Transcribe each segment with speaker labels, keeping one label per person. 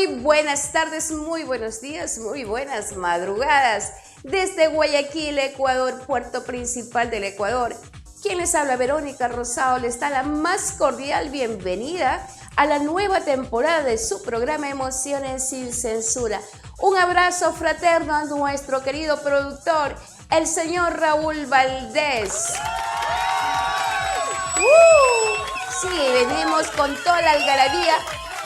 Speaker 1: Muy buenas tardes, muy buenos días, muy buenas madrugadas. Desde Guayaquil, Ecuador, puerto principal del Ecuador. Quien les habla, Verónica Rosado, les da la más cordial bienvenida a la nueva temporada de su programa Emociones sin Censura. Un abrazo fraterno a nuestro querido productor, el señor Raúl Valdés. Sí, venimos con toda la algarabía,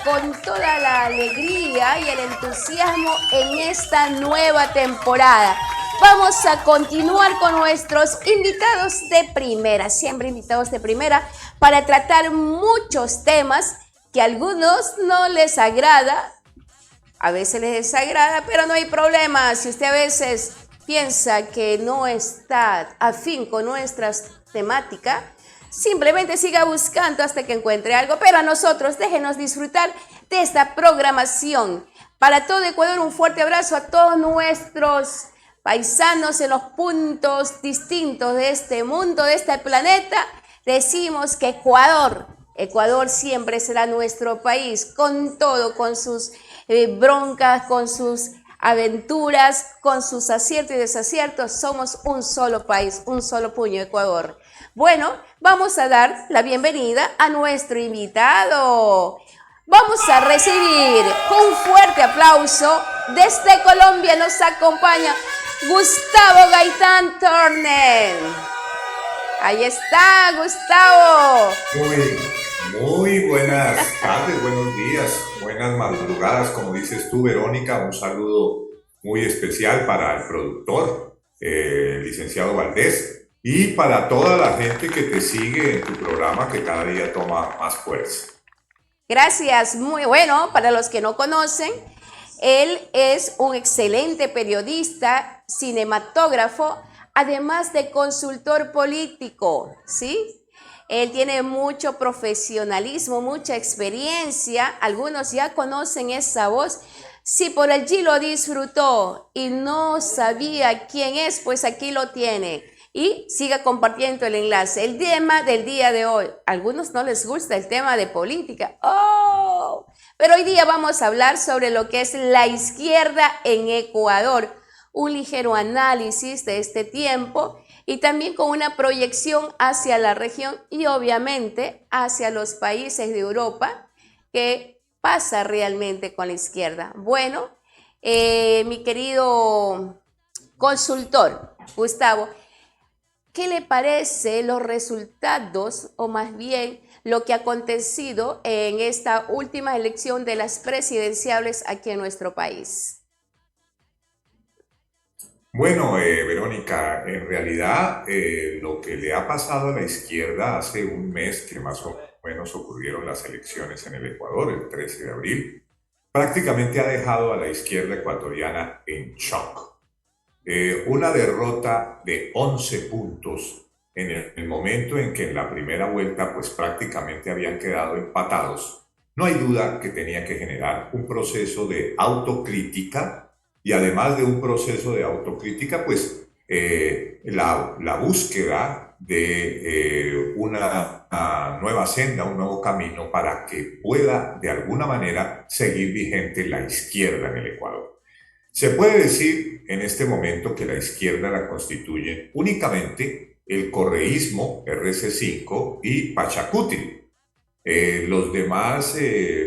Speaker 1: con toda la alegría y el entusiasmo en esta nueva temporada. Vamos a continuar con nuestros invitados de primera, siempre invitados de primera, para tratar muchos temas que a algunos no les agrada, a veces les desagrada, pero no hay problema. Si usted a veces piensa que no está afín con nuestra temática, simplemente siga buscando hasta que encuentre algo, pero a nosotros déjenos disfrutar de esta programación. Para todo Ecuador, un fuerte abrazo a todos nuestros paisanos en los puntos distintos de este mundo, de este planeta. Decimos que Ecuador siempre será nuestro país, con todo, con sus broncas, con sus aventuras, con sus aciertos y desaciertos. Somos un solo país, un solo puño, Ecuador. Bueno, vamos a dar la bienvenida a nuestro invitado. Vamos a recibir un fuerte aplauso. Desde Colombia nos acompaña Gustavo Gaitán Turner. Ahí está, Gustavo.
Speaker 2: Muy buenas tardes, buenos días, buenas madrugadas, como dices tú, Verónica. Un saludo muy especial para el productor, licenciado Valdés, y para toda la gente que te sigue en tu programa, que cada día toma más fuerza.
Speaker 1: Gracias, muy bueno. Para los que no conocen, él es un excelente periodista, cinematógrafo, además de consultor político, ¿sí? Él tiene mucho profesionalismo, mucha experiencia. Algunos ya conocen esa voz. Si por allí lo disfrutó y no sabía quién es, pues aquí lo tiene. Y siga compartiendo el enlace. El tema del día de hoy. A algunos no les gusta el tema de política. Pero hoy día vamos a hablar sobre lo que es la izquierda en Ecuador. Un ligero análisis de este tiempo y también con una proyección hacia la región y obviamente hacia los países de Europa. ¿Qué pasa realmente con la izquierda? Bueno, mi querido consultor, Gustavo, ¿qué le parece los resultados, o más bien lo que ha acontecido en esta última elección de las presidenciales aquí en nuestro país?
Speaker 2: Bueno, Verónica, en realidad lo que le ha pasado a la izquierda hace un mes que más o menos ocurrieron las elecciones en el Ecuador, el 13 de abril, prácticamente ha dejado a la izquierda ecuatoriana en shock. Una derrota de 11 puntos en el momento en que en la primera vuelta pues prácticamente habían quedado empatados. No hay duda que tenía que generar un proceso de autocrítica, y además de un proceso de autocrítica, pues la búsqueda de una nueva senda, un nuevo camino para que pueda de alguna manera seguir vigente la izquierda en el Ecuador. Se puede decir en este momento que la izquierda la constituyen únicamente el correísmo, RC5 y Pachacuti. Los demás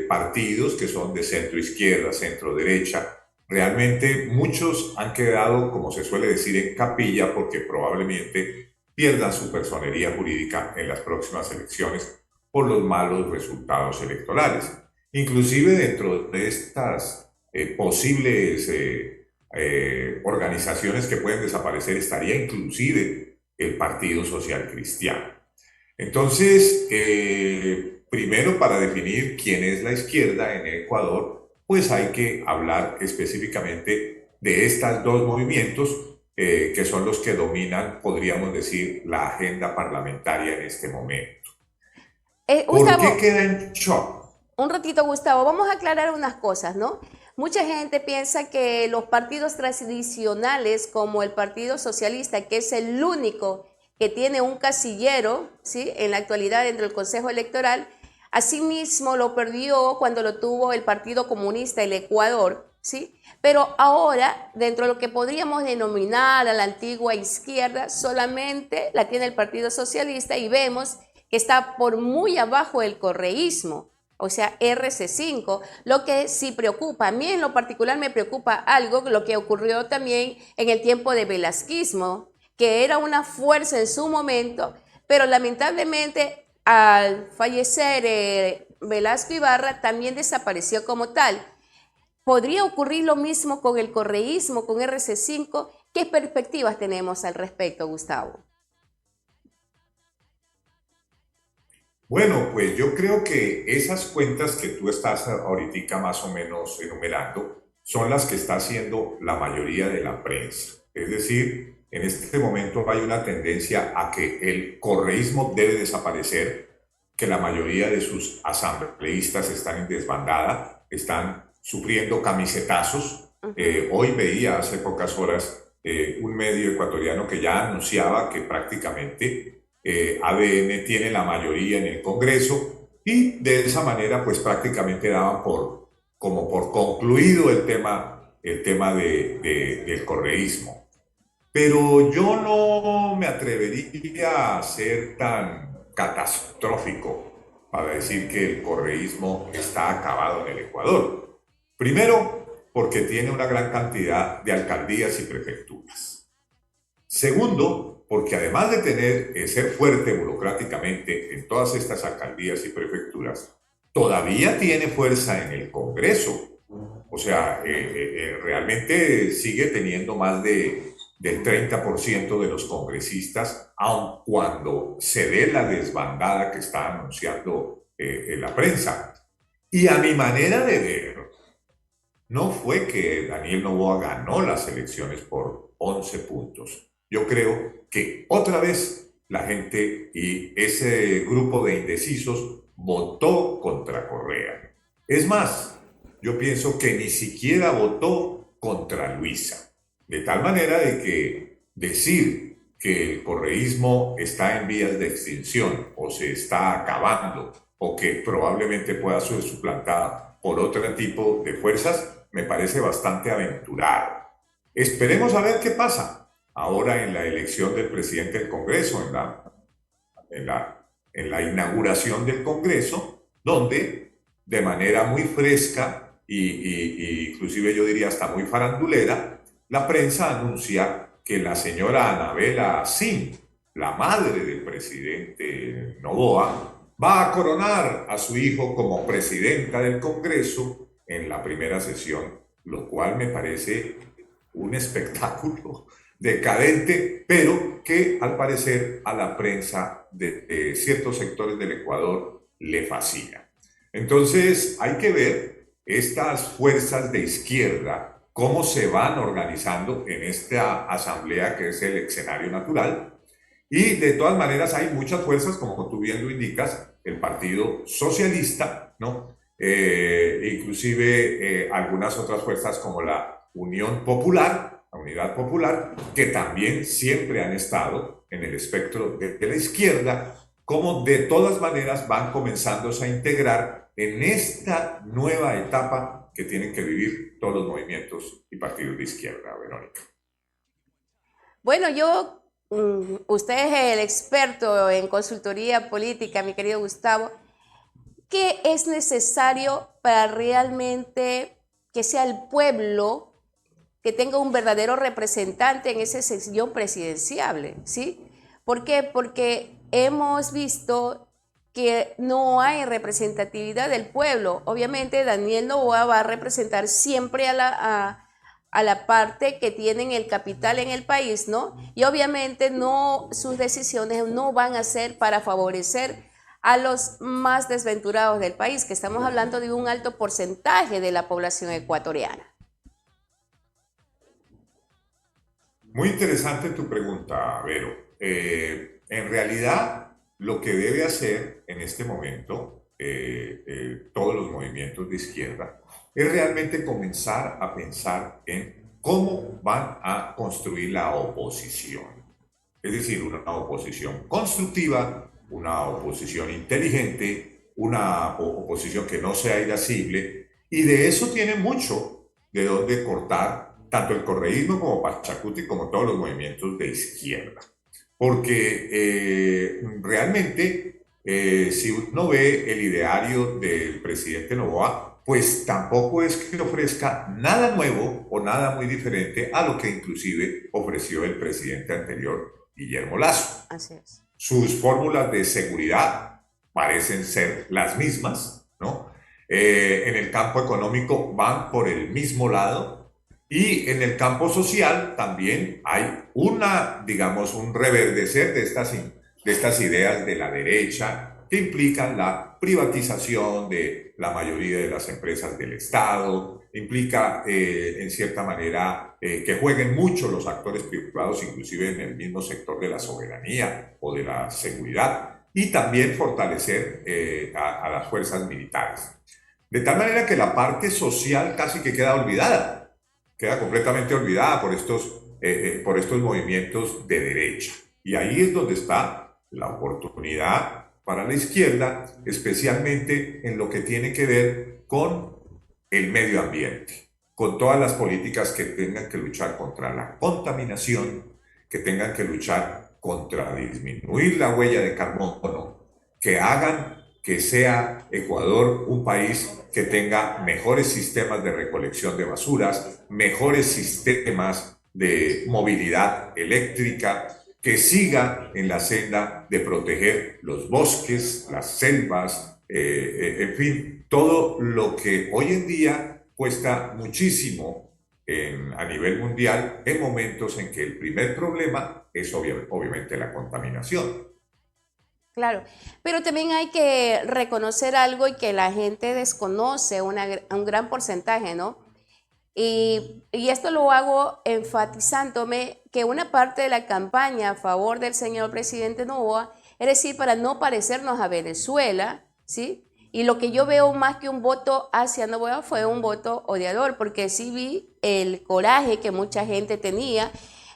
Speaker 2: partidos que son de centro izquierda, centro derecha, realmente muchos han quedado, como se suele decir, en capilla porque probablemente pierdan su personería jurídica en las próximas elecciones por los malos resultados electorales. Inclusive dentro de estas posibles organizaciones que pueden desaparecer estaría inclusive el Partido Social Cristiano. Entonces, primero, para definir quién es la izquierda en Ecuador, pues hay que hablar específicamente de estos dos movimientos que son los que dominan, podríamos decir, la agenda parlamentaria en este momento. ¿Por qué
Speaker 1: Gustavo,
Speaker 2: queda en shock?
Speaker 1: un ratito, Gustavo, vamos a aclarar unas cosas, ¿no? Mucha gente piensa que los partidos tradicionales, como el Partido Socialista, que es el único que tiene un casillero, ¿sí?, en la actualidad dentro del Consejo Electoral, Asimismo lo perdió cuando lo tuvo el Partido Comunista del Ecuador, ¿sí? Pero ahora, dentro de lo que podríamos denominar a la antigua izquierda, solamente la tiene el Partido Socialista y vemos que está por muy abajo del correísmo, o sea, RC5, lo que sí preocupa. A mí en lo particular me preocupa algo, lo que ocurrió también en el tiempo de velasquismo, que era una fuerza en su momento, pero lamentablemente al fallecer Velasco Ibarra también desapareció como tal. ¿Podría ocurrir lo mismo con el correísmo, con RC5? ¿Qué perspectivas tenemos al respecto, Gustavo?
Speaker 2: Bueno, pues yo creo que esas cuentas que tú estás ahorita más o menos enumerando son las que está haciendo la mayoría de la prensa. Es decir, en este momento hay una tendencia a que el correísmo debe desaparecer, que la mayoría de sus asambleístas están en desbandada, están sufriendo camisetazos. Hoy veía hace pocas horas un medio ecuatoriano que ya anunciaba que prácticamente ADN tiene la mayoría en el Congreso y de esa manera pues prácticamente daban como por concluido el tema del correísmo. Pero yo no me atrevería a ser tan catastrófico para decir que el correísmo está acabado en el Ecuador. Primero, porque tiene una gran cantidad de alcaldías y prefecturas. Segundo, porque además de ser fuerte burocráticamente en todas estas alcaldías y prefecturas, todavía tiene fuerza en el Congreso. O sea, realmente sigue teniendo más del 30% de los congresistas, aun cuando se ve la desbandada que está anunciando en la prensa. Y a mi manera de ver, no fue que Daniel Noboa ganó las elecciones por 11 puntos. Yo creo que otra vez la gente y ese grupo de indecisos votó contra Correa. Es más, yo pienso que ni siquiera votó contra Luisa. De tal manera de que decir que el correísmo está en vías de extinción o se está acabando o que probablemente pueda ser suplantada por otro tipo de fuerzas, me parece bastante aventurado. Esperemos a ver qué pasa ahora en la elección del presidente del Congreso, en la inauguración del Congreso, donde de manera muy fresca y inclusive yo diría hasta muy farandulera, la prensa anuncia que la señora Anabela Sin, la madre del presidente Noboa, va a coronar a su hijo como presidenta del Congreso en la primera sesión, lo cual me parece un espectáculo decadente, pero que al parecer a la prensa de ciertos sectores del Ecuador le fascina. Entonces hay que ver estas fuerzas de izquierda, cómo se van organizando en esta asamblea que es el escenario natural. Y de todas maneras hay muchas fuerzas, como tú bien lo indicas, el Partido Socialista, ¿no? Inclusive algunas otras fuerzas como la Unión Popular, la Unidad Popular, que también siempre han estado en el espectro de la izquierda, como de todas maneras van comenzándose a integrar en esta nueva etapa que tienen que vivir todos los movimientos y partidos de izquierda, Verónica.
Speaker 1: Bueno, usted es el experto en consultoría política, mi querido Gustavo. ¿Qué es necesario para realmente que sea el pueblo que tenga un verdadero representante en esa sesión presidencial? ¿Sí? ¿Por qué? Porque hemos visto que no hay representatividad del pueblo. Obviamente Daniel Noboa va a representar siempre a la parte que tienen el capital en el país, ¿no? Y obviamente sus decisiones no van a ser para favorecer a los más desventurados del país, que estamos hablando de un alto porcentaje de la población ecuatoriana.
Speaker 2: Muy interesante tu pregunta, Vero. En realidad, lo que debe hacer en este momento todos los movimientos de izquierda es realmente comenzar a pensar en cómo van a construir la oposición. Es decir, una oposición constructiva, una oposición inteligente, una oposición que no sea irascible, y de eso tiene mucho de dónde cortar tanto el correísmo como Pachacuti como todos los movimientos de izquierda. Porque realmente, si uno ve el ideario del presidente Noboa, pues tampoco es que ofrezca nada nuevo o nada muy diferente a lo que inclusive ofreció el presidente anterior, Guillermo Lasso.
Speaker 1: Así es.
Speaker 2: Sus fórmulas de seguridad parecen ser las mismas, ¿no? En el campo económico van por el mismo lado, y en el campo social también hay digamos, un reverdecer de estas ideas de la derecha que implican la privatización de la mayoría de las empresas del Estado, implica en cierta manera que jueguen mucho los actores privados, inclusive en el mismo sector de la soberanía o de la seguridad, y también fortalecer a las fuerzas militares. De tal manera que la parte social casi que queda completamente olvidada por estos movimientos de derecha. Y ahí es donde está la oportunidad para la izquierda, especialmente en lo que tiene que ver con el medio ambiente, con todas las políticas que tengan que luchar contra la contaminación, que tengan que luchar contra disminuir la huella de carbono, que hagan que sea Ecuador un país que tenga mejores sistemas de recolección de basuras, mejores sistemas de movilidad eléctrica, que siga en la senda de proteger los bosques, las selvas, en fin, todo lo que hoy en día cuesta muchísimo a nivel mundial, en momentos en que el primer problema es obviamente la contaminación.
Speaker 1: Claro, pero también hay que reconocer algo y que la gente desconoce un gran porcentaje, ¿no? Y esto lo hago enfatizándome que una parte de la campaña a favor del señor presidente Noboa, es decir, para no parecernos a Venezuela, ¿sí? Y lo que yo veo más que un voto hacia Noboa fue un voto odiador, porque sí vi el coraje que mucha gente tenía,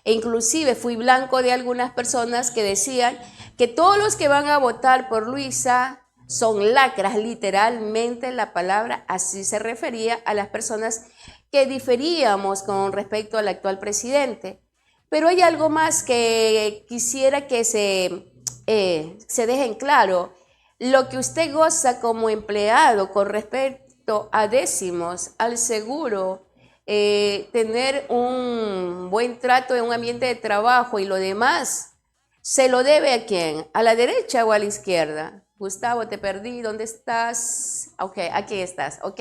Speaker 1: e inclusive fui blanco de algunas personas que decían que todos los que van a votar por Luisa son lacras, literalmente la palabra así se refería a las personas que diferíamos con respecto al actual presidente. Pero hay algo más que quisiera que se deje en claro. Lo que usted goza como empleado con respecto a décimos, al seguro, tener un buen trato en un ambiente de trabajo y lo demás, ¿se lo debe a quién? ¿A la derecha o a la izquierda? Gustavo, te perdí, ¿dónde estás? Ok, aquí estás, ok.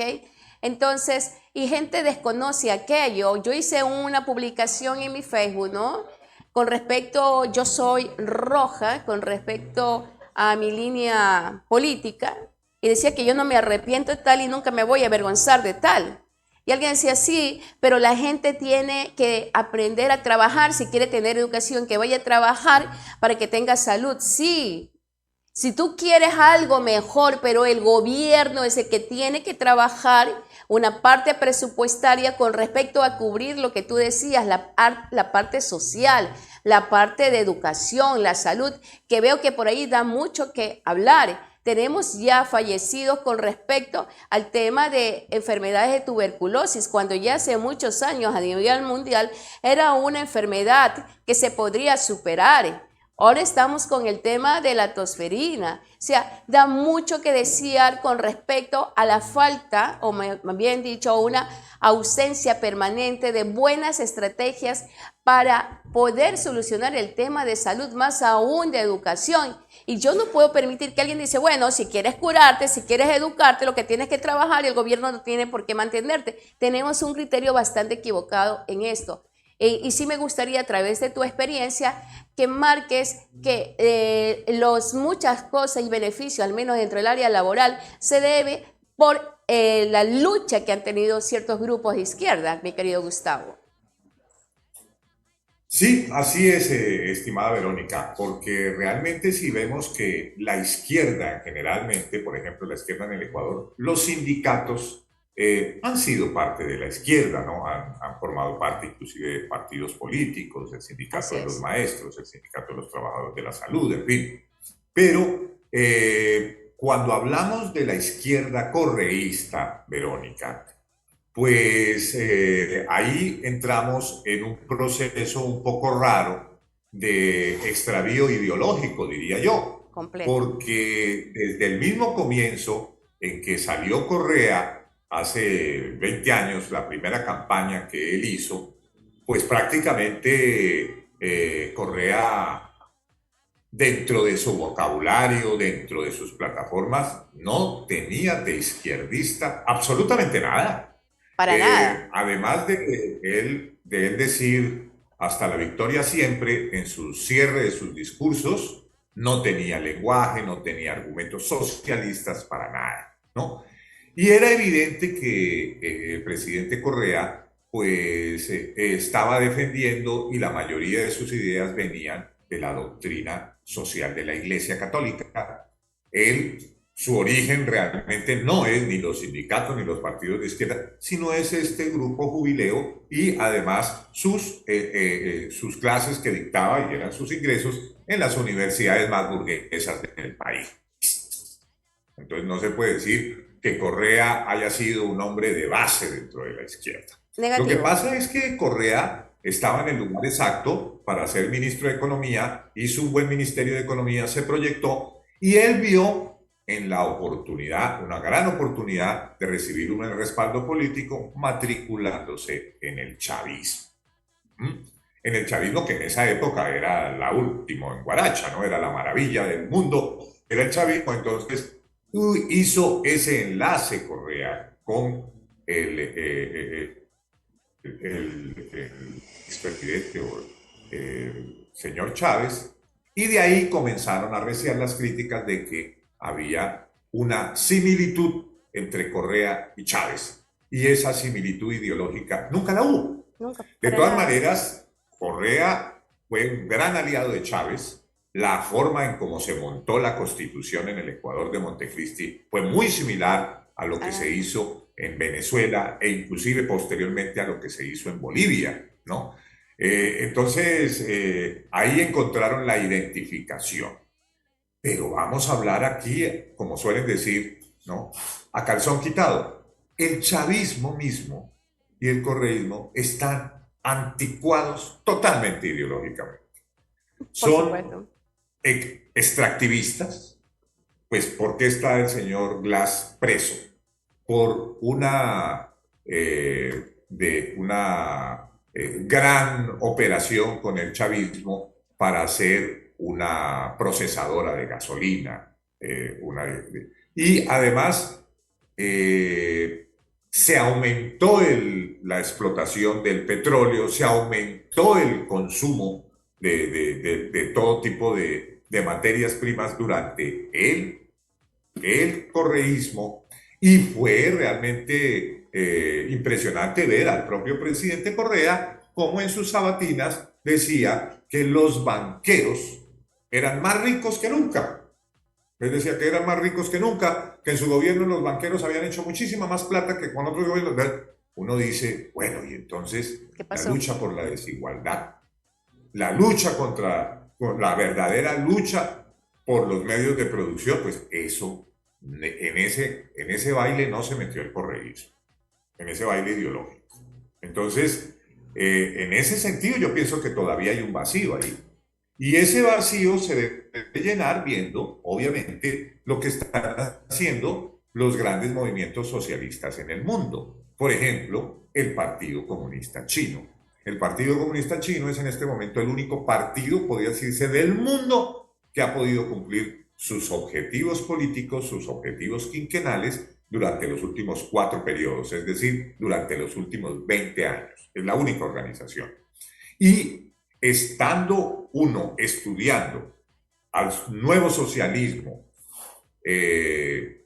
Speaker 1: Entonces, y gente desconoce aquello. Yo hice una publicación en mi Facebook, ¿no? Con respecto, yo soy roja, con respecto a mi línea política, y decía que yo no me arrepiento de tal y nunca me voy a avergonzar de tal. Y alguien decía, sí, pero la gente tiene que aprender a trabajar, si quiere tener educación, que vaya a trabajar para que tenga salud. Sí, si tú quieres algo mejor, pero el gobierno es el que tiene que trabajar una parte presupuestaria con respecto a cubrir lo que tú decías, la parte social, la parte de educación, la salud, que veo que por ahí da mucho que hablar. Tenemos ya fallecidos con respecto al tema de enfermedades de tuberculosis, cuando ya hace muchos años a nivel mundial era una enfermedad que se podría superar. Ahora estamos con el tema de la tosferina. O sea, da mucho que desear con respecto a la falta, o más bien dicho, una ausencia permanente de buenas estrategias para poder solucionar el tema de salud, más aún de educación. Y yo no puedo permitir que alguien dice, bueno, si quieres curarte, si quieres educarte, lo que tienes que trabajar y el gobierno no tiene por qué mantenerte. Tenemos un criterio bastante equivocado en esto. Y sí me gustaría, a través de tu experiencia, que marques que muchas cosas y beneficios, al menos dentro del área laboral, se debe por la lucha que han tenido ciertos grupos de izquierda, mi querido Gustavo.
Speaker 2: Sí, así es, estimada Verónica, porque realmente si vemos que la izquierda generalmente, por ejemplo, la izquierda en el Ecuador, los sindicatos han sido parte de la izquierda, ¿no? Han formado parte inclusive de partidos políticos, el sindicato
Speaker 1: Así
Speaker 2: de los
Speaker 1: es.
Speaker 2: maestros, el sindicato de los trabajadores de la salud, en fin. Pero cuando hablamos de la izquierda correísta, Verónica, pues ahí entramos en un proceso un poco raro de extravío ideológico, diría yo,
Speaker 1: Completo.
Speaker 2: porque desde el mismo comienzo en que salió Correa, hace 20 años, la primera campaña que él hizo, pues prácticamente Correa, dentro de su vocabulario, dentro de sus plataformas, no tenía de izquierdista absolutamente nada.
Speaker 1: Para nada.
Speaker 2: Además de él decir hasta la victoria siempre en su cierre de sus discursos, no tenía lenguaje, no tenía argumentos socialistas para nada, ¿no? Y era evidente que el presidente Correa pues estaba defendiendo y la mayoría de sus ideas venían de la doctrina social de la Iglesia Católica. Él, su origen realmente no es ni los sindicatos ni los partidos de izquierda, sino es este grupo jubileo y además sus clases que dictaba y eran sus ingresos en las universidades más burguesas del país. Entonces no se puede decir que Correa haya sido un hombre de base dentro de la izquierda. Lo que
Speaker 1: Negativo.
Speaker 2: pasa es que Correa estaba en el lugar exacto para ser ministro de Economía, hizo un buen ministerio de Economía, se proyectó y él vio en la oportunidad, una gran oportunidad de recibir un respaldo político matriculándose en el chavismo. ¿Mm? En el chavismo que en esa época era la última en Guaracha, ¿no? Era la maravilla del mundo, era el chavismo. Entonces hizo ese enlace Correa con el expresidente o el señor Chávez, y de ahí comenzaron a reciar las críticas de que había una similitud entre Correa y Chávez, y esa similitud ideológica nunca la hubo.
Speaker 1: Nunca,
Speaker 2: De
Speaker 1: para
Speaker 2: todas
Speaker 1: nada.
Speaker 2: maneras, Correa fue un gran aliado de Chávez. La forma en cómo se montó la constitución en el Ecuador de Montecristi fue muy similar a lo que se
Speaker 1: Ah,
Speaker 2: hizo en Venezuela e inclusive posteriormente a lo que se hizo en Bolivia, ¿no? Entonces, ahí encontraron la identificación. Pero vamos a hablar aquí, como suelen decir, ¿no? A calzón quitado. El chavismo mismo y el correísmo están anticuados totalmente ideológicamente.
Speaker 1: por
Speaker 2: Son
Speaker 1: supuesto.
Speaker 2: extractivistas, pues ¿por qué está el señor Glass preso? Por una gran operación con el chavismo para hacer una procesadora de gasolina. Y además se aumentó la explotación del petróleo, se aumentó el consumo de todo tipo de materias primas durante el correísmo, y fue realmente impresionante ver al propio presidente Correa como en sus sabatinas decía que los banqueros eran más ricos que nunca. Él decía que eran más ricos que nunca, que en su gobierno los banqueros habían hecho muchísima más plata que con otros gobiernos. Uno dice, bueno, y entonces
Speaker 1: ¿Qué
Speaker 2: la
Speaker 1: pasó?
Speaker 2: lucha por la desigualdad, la lucha la verdadera lucha por los medios de producción, pues eso, en ese baile no se metió el correísmo, en ese baile ideológico. Entonces, en ese sentido yo pienso que todavía hay un vacío ahí. Y ese vacío se debe llenar viendo, obviamente, lo que están haciendo los grandes movimientos socialistas en el mundo. Por ejemplo, el Partido Comunista Chino. El Partido Comunista Chino es en este momento el único partido, podría decirse, del mundo que ha podido cumplir sus objetivos políticos, sus objetivos quinquenales durante los últimos 4 periodos, es decir, durante los últimos 20 años. Es la única organización. Y estando uno estudiando al nuevo socialismo de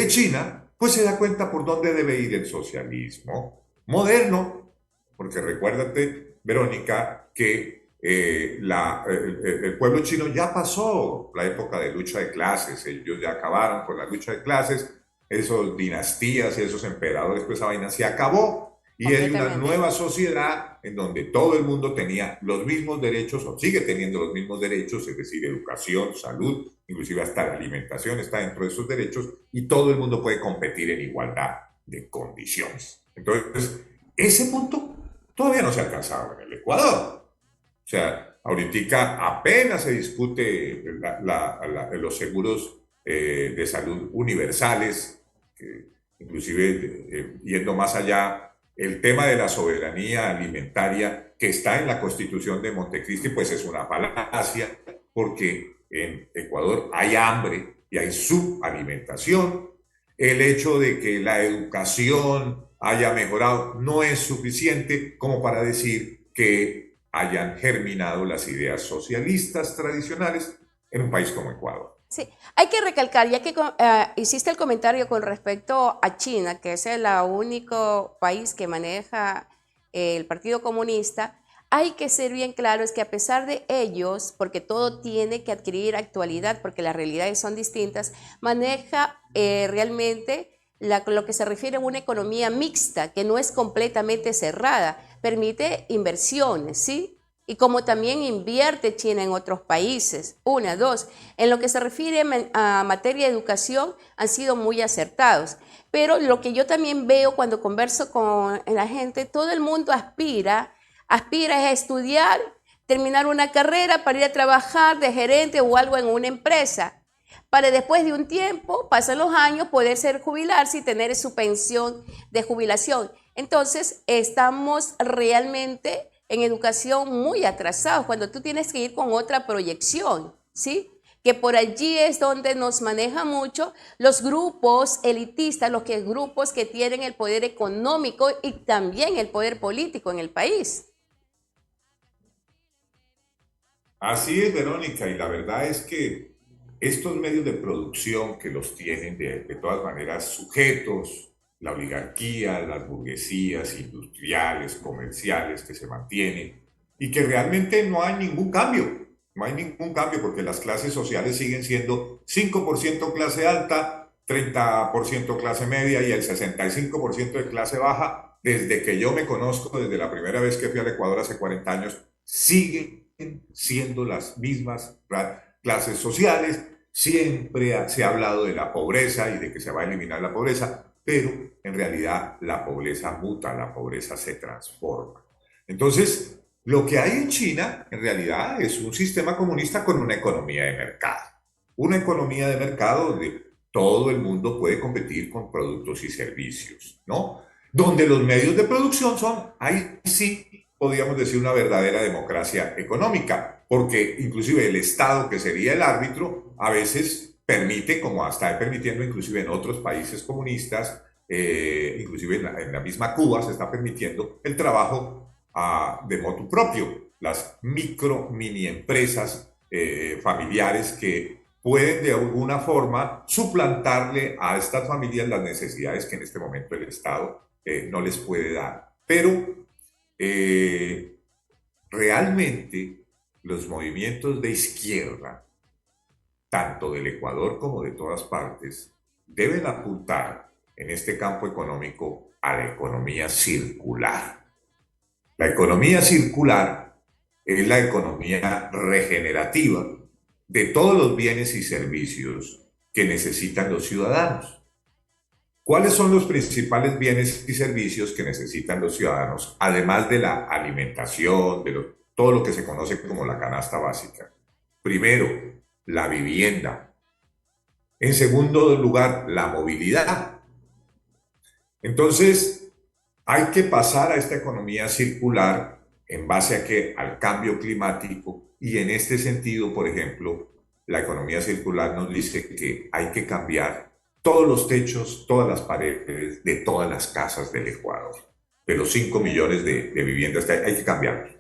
Speaker 2: China, pues se da cuenta por dónde debe ir el socialismo moderno, porque recuérdate, Verónica, que el pueblo chino ya pasó la época de lucha de clases, ellos ya acabaron con la lucha de clases, esas dinastías y esos emperadores, pues esa vaina se acabó, Y hay una
Speaker 1: completamente.
Speaker 2: nueva sociedad en donde todo el mundo tenía los mismos derechos o sigue teniendo los mismos derechos, es decir, educación, salud, inclusive hasta la alimentación está dentro de esos derechos y todo el mundo puede competir en igualdad de condiciones. Entonces, ese punto todavía no se ha alcanzado en el Ecuador. O sea, ahorita apenas se discute los seguros de salud universales, que inclusive yendo más allá, el tema de la soberanía alimentaria que está en la Constitución de Montecristi, pues es una falacia, porque en Ecuador hay hambre y hay subalimentación. El hecho de que la educación haya mejorado no es suficiente como para decir que hayan germinado las ideas socialistas tradicionales en un país como Ecuador.
Speaker 1: Sí, hay que recalcar, ya que hiciste el comentario con respecto a China, que es el único país que maneja el Partido Comunista, hay que ser bien claros que a pesar de ellos, porque todo tiene que adquirir actualidad, porque las realidades son distintas, maneja realmente lo que se refiere a una economía mixta, que no es completamente cerrada, permite inversiones, ¿sí? Y como también invierte China en otros países. Una, dos. En lo que se refiere a materia de educación, han sido muy acertados. Pero lo que yo también veo cuando converso con la gente, todo el mundo aspira a estudiar, terminar una carrera para ir a trabajar de gerente o algo en una empresa, para después de un tiempo, pasan los años, poder ser jubilarse y tener su pensión de jubilación. Entonces, estamos realmente en educación muy atrasados, cuando tú tienes que ir con otra proyección, ¿sí? Que por allí es donde nos maneja mucho los grupos elitistas, grupos que tienen el poder económico y también el poder político en el país.
Speaker 2: Así es, Verónica, y la verdad es que estos medios de producción que los tienen de todas maneras sujetos, la oligarquía, las burguesías industriales, comerciales que se mantienen y que realmente no hay ningún cambio, no hay ningún cambio porque las clases sociales siguen siendo 5% clase alta, 30% clase media y el 65% de clase baja. Desde que yo me conozco, desde la primera vez que fui al Ecuador hace 40 años, siguen siendo las mismas clases sociales. Siempre se ha hablado de la pobreza y de que se va a eliminar la pobreza, pero en realidad la pobreza muta, la pobreza se transforma. Entonces, lo que hay en China en realidad es un sistema comunista con una economía de mercado. Una economía de mercado donde todo el mundo puede competir con productos y servicios, ¿no? Donde los medios de producción son, ahí sí, podríamos decir, una verdadera democracia económica, porque inclusive el Estado, que sería el árbitro, a veces permite, como está permitiendo inclusive en otros países comunistas, inclusive en la misma Cuba se está permitiendo el trabajo de motu propio, las micro, mini empresas familiares que pueden de alguna forma suplantarle a estas familias las necesidades que en este momento el Estado no les puede dar. Pero eh, realmente los movimientos de izquierda, tanto del Ecuador como de todas partes, deben apuntar en este campo económico a la economía circular. La economía circular es la economía regenerativa de todos los bienes y servicios que necesitan los ciudadanos. ¿Cuáles son los principales bienes y servicios que necesitan los ciudadanos, además de la alimentación, todo lo que se conoce como la canasta básica? Primero, la vivienda. En segundo lugar, la movilidad. Entonces, hay que pasar a esta economía circular en base a que al cambio climático y en este sentido, por ejemplo, la economía circular nos dice que hay que cambiar todos los techos, todas las paredes de todas las casas del Ecuador, de los 5 millones de viviendas que hay que cambiarlos.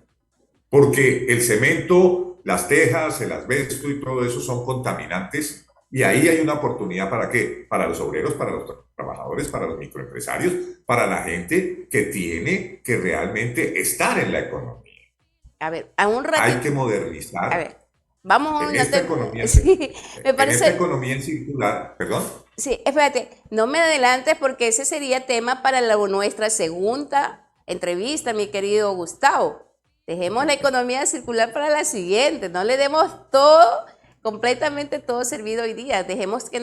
Speaker 2: Porque el cemento, las tejas, el asbesto y todo eso son contaminantes y ahí hay una oportunidad para qué, para los obreros, para los trabajadores, para los microempresarios, para la gente que tiene que realmente estar en la economía.
Speaker 1: A ver, a un
Speaker 2: Hay
Speaker 1: ratito,
Speaker 2: que
Speaker 1: a
Speaker 2: modernizar
Speaker 1: ver, vamos,
Speaker 2: en
Speaker 1: no
Speaker 2: esta
Speaker 1: te,
Speaker 2: economía,
Speaker 1: sí, me
Speaker 2: en esta
Speaker 1: parece,
Speaker 2: economía en circular, perdón.
Speaker 1: sí, espérate, no me adelantes porque ese sería tema para nuestra segunda entrevista, mi querido Gustavo. Dejemos la economía circular para la siguiente, no le demos todo, completamente todo servido hoy día. Dejemos que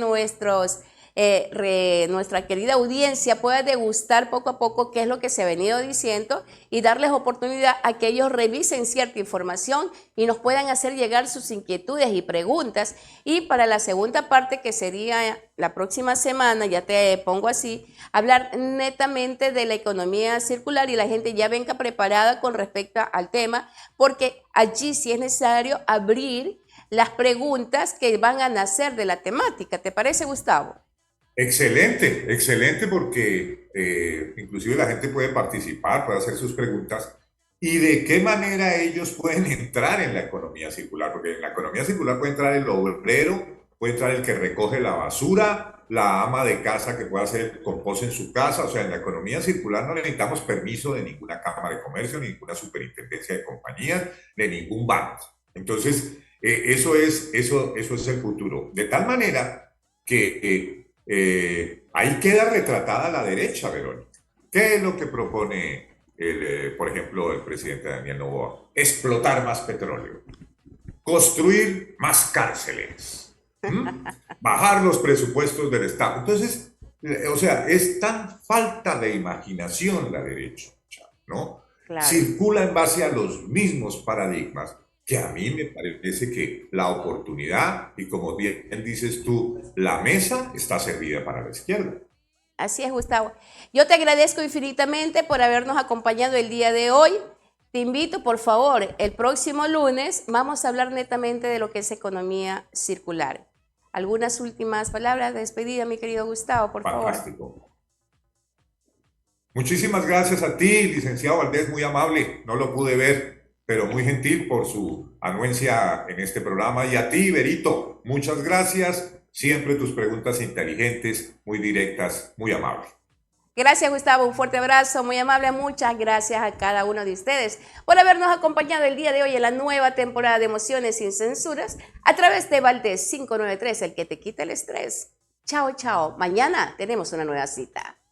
Speaker 1: nuestra querida audiencia pueda degustar poco a poco qué es lo que se ha venido diciendo y darles oportunidad a que ellos revisen cierta información y nos puedan hacer llegar sus inquietudes y preguntas. Y para la segunda parte, que sería la próxima semana, ya te pongo así, hablar netamente de la economía circular y la gente ya venga preparada con respecto al tema, porque allí sí es necesario abrir las preguntas que van a nacer de la temática. ¿Te parece, Gustavo?
Speaker 2: Excelente, excelente porque inclusive la gente puede participar, puede hacer sus preguntas y de qué manera ellos pueden entrar en la economía circular, porque en la economía circular puede entrar el obrero, puede entrar el que recoge la basura, la ama de casa que puede hacer compost en su casa, o sea, en la economía circular no necesitamos permiso de ninguna cámara de comercio, ni ninguna superintendencia de compañías, de ningún banco. Entonces, eso es el futuro. De tal manera que ahí queda retratada la derecha, Verónica. ¿Qué es lo que propone, por ejemplo, el presidente Daniel Noboa? Explotar más petróleo, construir más cárceles, bajar los presupuestos del Estado. Entonces, o sea, es tan falta de imaginación la derecha, ¿no?
Speaker 1: Claro.
Speaker 2: Circula en base a los mismos paradigmas que a mí me parece que la oportunidad, y como bien dices tú, la mesa está servida para la izquierda.
Speaker 1: Así es, Gustavo. Yo te agradezco infinitamente por habernos acompañado el día de hoy. Te invito, por favor, el próximo lunes vamos a hablar netamente de lo que es economía circular. ¿Algunas últimas palabras de despedida, mi querido Gustavo, por favor?
Speaker 2: Fantástico. Muchísimas gracias a ti, licenciado Valdés, muy amable. No lo pude ver, pero muy gentil por su anuencia en este programa. Y a ti, Berito, muchas gracias. Siempre tus preguntas inteligentes, muy directas, muy amables.
Speaker 1: Gracias, Gustavo. Un fuerte abrazo, muy amable. Muchas gracias a cada uno de ustedes por habernos acompañado el día de hoy en la nueva temporada de Emociones sin Censuras a través de Valdés 593, el que te quita el estrés. Chao, chao. Mañana tenemos una nueva cita.